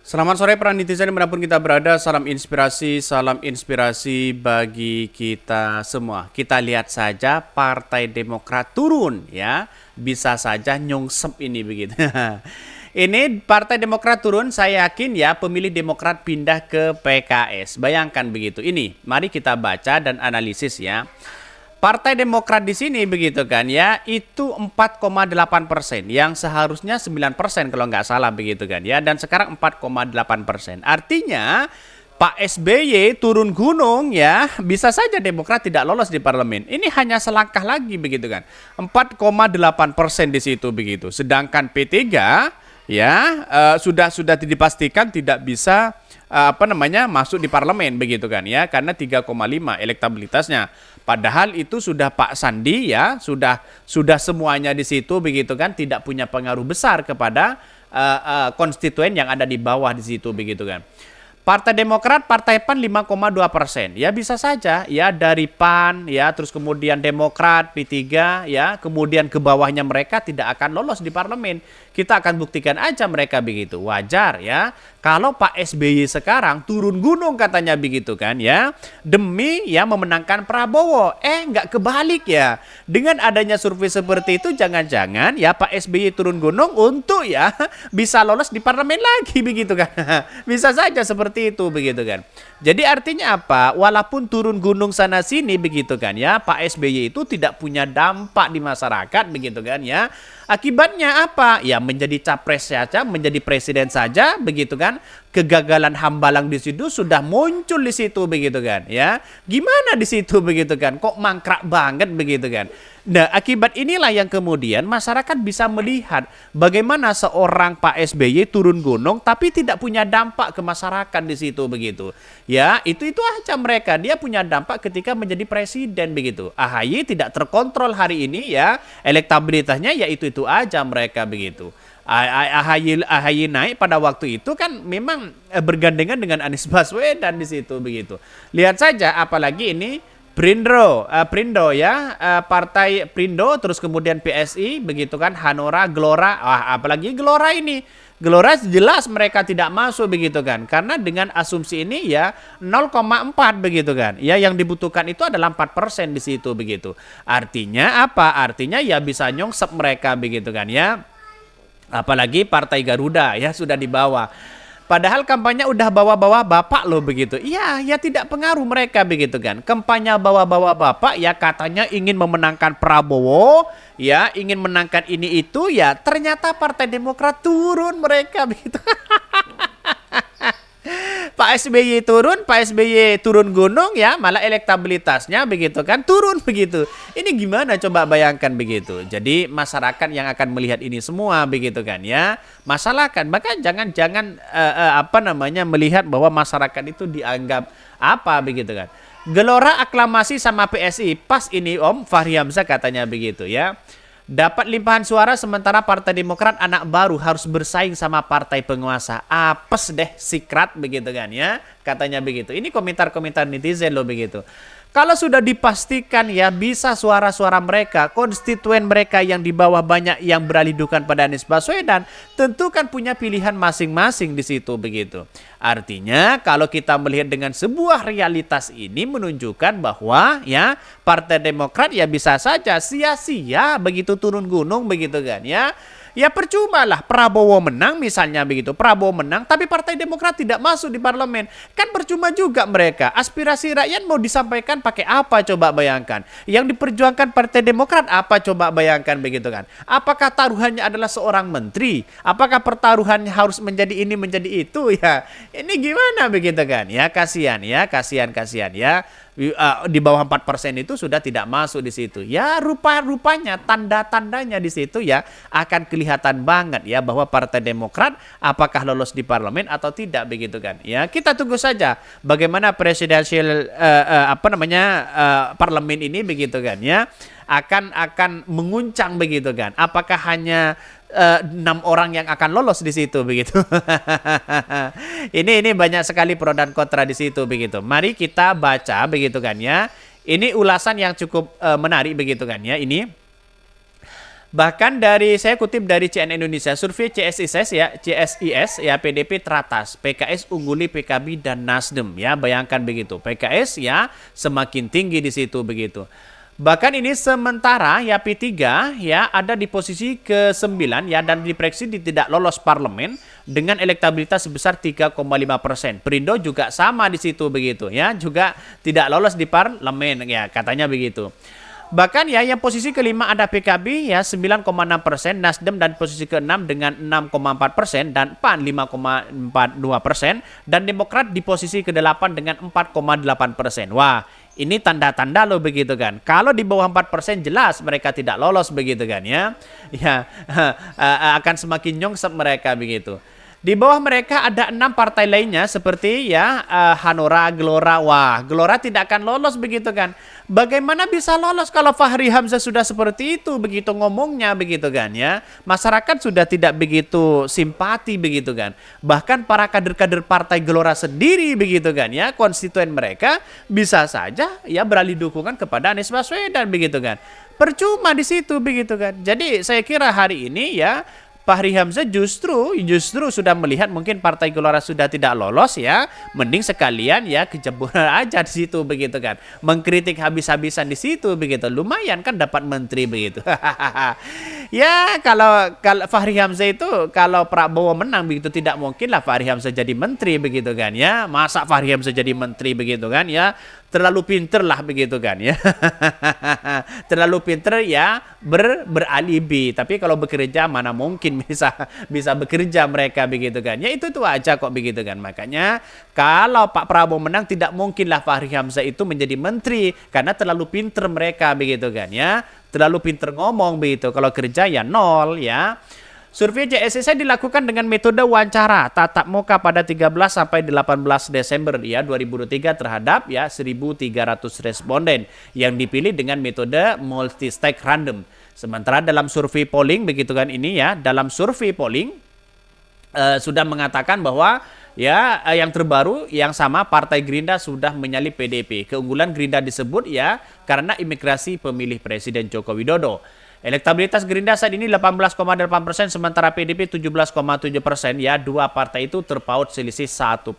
Selamat sore para netizen dimanapun kita berada, salam inspirasi bagi kita semua. Kita lihat saja Partai Demokrat turun ya, bisa saja nyungsep ini begitu. Ini Partai Demokrat turun, saya yakin ya pemilih Demokrat pindah ke PKS. Bayangkan begitu. Ini, mari kita baca dan analisis ya. Partai Demokrat di sini begitu kan ya, itu 4,8% yang seharusnya 9% kalau nggak salah begitu kan ya, dan sekarang 4,8%. Artinya Pak SBY turun gunung ya, bisa saja Demokrat tidak lolos di parlemen. Ini hanya selangkah lagi begitu kan. 4,8% di situ begitu. Sedangkan P3 ya sudah dipastikan tidak bisa masuk di parlemen begitu kan ya, karena 3,5 elektabilitasnya. Padahal itu sudah Pak Sandi ya, sudah semuanya di situ begitu kan, tidak punya pengaruh besar kepada konstituen yang ada di bawah di situ begitu kan. Partai Demokrat, Partai PAN 5,2%. Ya bisa saja ya, dari PAN ya, terus kemudian Demokrat, P3 ya, kemudian ke bawahnya mereka tidak akan lolos di parlemen. Kita akan buktikan aja mereka begitu. Wajar ya. Kalau Pak SBY sekarang turun gunung katanya begitu kan ya, demi ya memenangkan Prabowo. Nggak kebalik ya. Dengan adanya survei seperti itu, jangan-jangan ya Pak SBY turun gunung untuk ya bisa lolos di parlemen lagi begitu kan. Bisa saja seperti itu begitu kan. Jadi artinya apa? Walaupun turun gunung sana sini begitu kan ya, Pak SBY itu tidak punya dampak di masyarakat begitu kan ya. Akibatnya apa? Ya menjadi capres saja, menjadi presiden saja begitu kan. Kegagalan Hambalang di situ sudah muncul di situ begitu kan ya. Gimana di situ begitu kan? Kok mangkrak banget begitu kan? Nah, akibat inilah yang kemudian masyarakat bisa melihat bagaimana seorang Pak SBY turun gunung tapi tidak punya dampak ke masyarakat di situ begitu. Ya, itu aja mereka. Dia punya dampak ketika menjadi presiden begitu. AHY tidak terkontrol hari ini ya. Elektabilitasnya ya itu aja mereka begitu. AHY naik pada waktu itu kan memang bergandengan dengan Anies Baswedan di situ begitu. Lihat saja apalagi ini Prindo ya, Partai Prindo, terus kemudian PSI begitu kan, Hanora, Gelora, apalagi Gelora ini. Gelora jelas mereka tidak masuk begitu kan, karena dengan asumsi ini ya 0,4 begitu kan. Ya yang dibutuhkan itu adalah 4% di situ begitu. Artinya apa? Artinya ya bisa nyongsep mereka begitu kan ya. Apalagi Partai Garuda ya sudah di bawah. Padahal kampanye udah bawa-bawa bapak loh begitu. Iya, ya tidak pengaruh mereka begitu kan. Kampanye bawa-bawa bapak ya katanya ingin memenangkan Prabowo, ya ingin menangkan ini itu ya, ternyata Partai Demokrat turun mereka begitu. Pak SBY turun gunung ya, malah elektabilitasnya begitu kan turun begitu. Ini gimana coba bayangkan begitu. Jadi masyarakat yang akan melihat ini semua begitu kan ya. Masalahkan, maka jangan melihat bahwa masyarakat itu dianggap apa begitu kan. Gelora aklamasi sama PSI, pas ini Om Fahri Hamzah katanya begitu ya. Dapat limpahan suara sementara Partai Demokrat anak baru harus bersaing sama partai penguasa. Apes deh sikrat begitu kan ya. Katanya begitu. Ini komentar-komentar netizen loh begitu. Kalau sudah dipastikan ya bisa suara-suara mereka, konstituen mereka yang di bawah banyak yang beralih dukungan pada Anies Baswedan, tentu kan punya pilihan masing-masing di situ begitu. Artinya kalau kita melihat dengan sebuah realitas ini menunjukkan bahwa ya Partai Demokrat ya bisa saja sia-sia begitu turun gunung begitu kan ya. Ya percuma lah Prabowo menang misalnya begitu. Prabowo menang tapi Partai Demokrat tidak masuk di parlemen. Kan percuma juga mereka. Aspirasi rakyat mau disampaikan pakai apa coba bayangkan. Yang diperjuangkan Partai Demokrat apa coba bayangkan begitu kan. Apakah taruhannya adalah seorang menteri? Apakah pertaruhannya harus menjadi ini menjadi itu ya. Ini gimana begitu kan. Ya kasihan ya, kasihan ya. Di bawah 4% itu sudah tidak masuk di situ. Ya rupanya tanda-tandanya di situ ya akan kelihatan banget ya bahwa Partai Demokrat apakah lolos di parlemen atau tidak begitu kan. Ya kita tunggu saja bagaimana presidensial parlemen ini begitu kan ya akan menguncang begitu kan. Apakah hanya 6 orang yang akan lolos di situ begitu. Ini banyak sekali pro dan kontra di situ begitu. Mari kita baca begitu kan ya. Ini ulasan yang cukup menarik begitu kan ya. Ini Bahkan saya kutip dari CNN Indonesia, survei CSIS ya PDP teratas, PKS ungguli PKB dan Nasdem ya, bayangkan begitu. PKS ya semakin tinggi di situ begitu. Bahkan ini sementara ya P3 ya ada di posisi ke-9 ya dan diprediksi tidak lolos parlemen dengan elektabilitas sebesar 3,5%. Perindo juga sama di situ begitu ya, juga tidak lolos di parlemen ya katanya begitu. Bahkan ya yang posisi kelima ada PKB ya 9,6%, Nasdem dan posisi ke-6 dengan 6,4% dan PAN 5,42% dan Demokrat di posisi ke-8 dengan 4,8%. Wah, ini tanda-tanda loh begitu kan. Kalau di bawah 4% jelas mereka tidak lolos begitu kan ya. Ya akan semakin nyongsep mereka begitu. Di bawah mereka ada 6 partai lainnya seperti ya Hanura, Gelora. Wah, Gelora tidak akan lolos begitu kan. Bagaimana bisa lolos kalau Fahri Hamzah sudah seperti itu begitu ngomongnya begitu kan ya. Masyarakat sudah tidak begitu simpati begitu kan. Bahkan para kader-kader partai Gelora sendiri begitu kan ya, konstituen mereka bisa saja ya beralih dukungan kepada Anies Baswedan begitu kan. Percuma di situ begitu kan. Jadi saya kira hari ini ya Fahri Hamzah justru sudah melihat mungkin Partai Gelora sudah tidak lolos ya, mending sekalian ya keceburan aja di situ begitu kan, mengkritik habis-habisan di situ begitu, lumayan kan dapat menteri begitu. Ya kalau Fahri Hamzah itu kalau Prabowo menang begitu tidak mungkin lah Fahri Hamzah jadi menteri begitu kan ya, masa Fahri Hamzah jadi menteri begitu kan ya, terlalu pinter lah begitu kan ya. Terlalu pinter ya beralibi, tapi kalau bekerja mana mungkin bisa bekerja mereka begitu kan ya, itu aja kok begitu kan. Makanya kalau Pak Prabowo menang tidak mungkinlah Fahri Hamzah itu menjadi menteri karena terlalu pinter mereka begitu kan ya, terlalu pinter ngomong begitu, kalau kerja ya nol ya. Survei CSIS dilakukan dengan metode wawancara tatap muka pada 13 sampai 18 Desember ya 2023 terhadap ya 1.300 responden yang dipilih dengan metode multi-stake random. Sementara dalam survei polling begitu kan ini ya, dalam survei polling sudah mengatakan bahwa ya yang terbaru yang sama Partai Gerindra sudah menyalip PDP. Keunggulan Gerindra disebut ya karena imigrasi pemilih Presiden Joko Widodo. Elektabilitas Gerindra saat ini 18,8%, sementara PDP 17,7%. Ya, dua partai itu terpaut selisih 1%.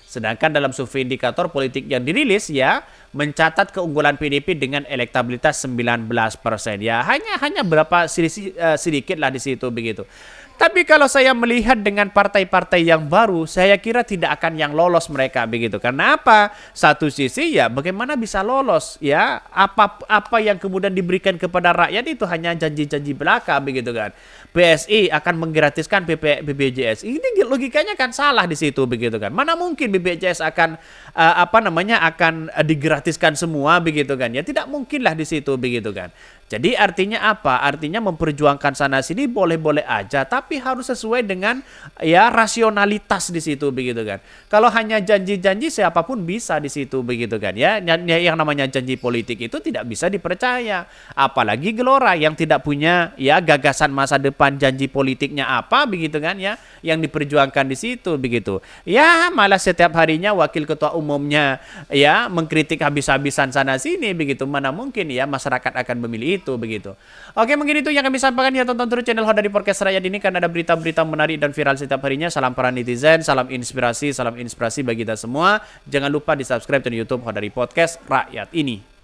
Sedangkan dalam survei indikator politik yang dirilis ya mencatat keunggulan PDP dengan elektabilitas 19%. Ya, hanya berapa sedikit lah di situ begitu. Tapi kalau saya melihat dengan partai-partai yang baru, saya kira tidak akan yang lolos mereka begitu. Karena apa? Satu sisi ya bagaimana bisa lolos ya? Apa yang kemudian diberikan kepada rakyat itu hanya janji-janji belaka begitu kan. PSI akan menggratiskan BPJS. Ini logikanya kan salah di situ begitu kan. Mana mungkin BPJS akan akan digratiskan semua begitu kan ya. Tidak mungkinlah di situ begitu kan. Jadi artinya apa? Artinya memperjuangkan sana sini boleh-boleh aja, tapi harus sesuai dengan ya rasionalitas di situ begitu kan. Kalau hanya janji-janji siapapun bisa di situ begitu kan ya. Yang namanya janji politik itu tidak bisa dipercaya. Apalagi Gelora yang tidak punya ya gagasan masa depan, janji politiknya apa begitu kan ya, yang diperjuangkan di situ begitu. Ya malah setiap harinya wakil ketua umumnya ya mengkritik habis-habisan sana sini begitu. Mana mungkin ya masyarakat akan memilih itu begitu. Oke, mungkin itu yang kami sampaikan ya, tonton terus channel Hodari Podcast Rakyat ini karena ada berita-berita menarik dan viral setiap harinya. Salam para netizen, salam inspirasi bagi kita semua. Jangan lupa di subscribe channel YouTube Hodari Podcast Rakyat ini.